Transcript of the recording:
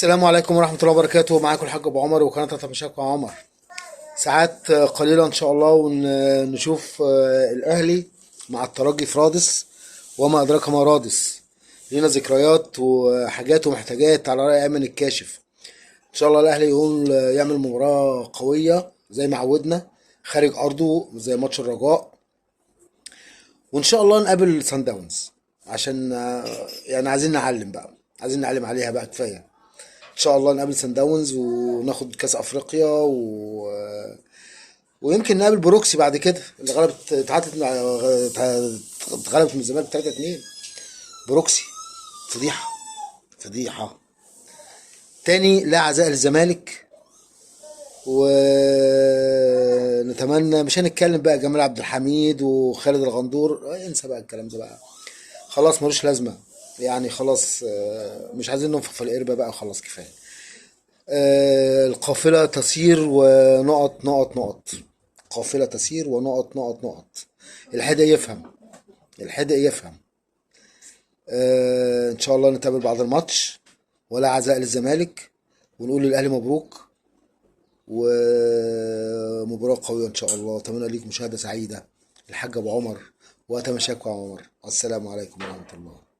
السلام عليكم ورحمة الله وبركاته. معاكم الحاج أبو عمر وقناة تمشاك مع عمر. ساعات قليلة إن شاء الله ونشوف الأهلي مع الترجي في رادس، وما أدراك ما رادس. لينا ذكريات وحاجات ومحتاجات على رأي أيمن الكاشف. إن شاء الله الأهلي يقول يعمل مباراة قوية زي ما عودنا خارج أرضه زي ماتش الرجاء، وإن شاء الله نقابل سان داونز عشان يعني عايزين نعلم بقى، عايزين نعلم عليها بقى كفاية. ان شاء الله نقابل سان داونز وناخد كاس افريقيا ويمكن نقابل بروكسي بعد كده اللي اتغلبت من الزمالك 3-2. بروكسي فضيحه، فضيحه. تاني لا عزاء للزمالك، ونتمنى مش هنتكلم بقى جمال عبد الحميد وخالد الغندور، انسى بقى الكلام ده بقى، خلاص ملوش لازمه. يعني خلاص مش عايزين ننفخ في القربة بقى، خلاص كفايه. القافلة تسير ونقط نقط نقط، قافلة تسير ونقط نقط نقط. الحدق يفهم، الحدق يفهم. ان شاء الله نتقابل بعد الماتش، ولا عزاء للزمالك، ونقول للاهلي مبروك ومباراة قوية ان شاء الله. اتمنى ليك مشاهدة سعيدة. الحاج ابو عمر واتمشاكم يا عمر. السلام عليكم ورحمة الله.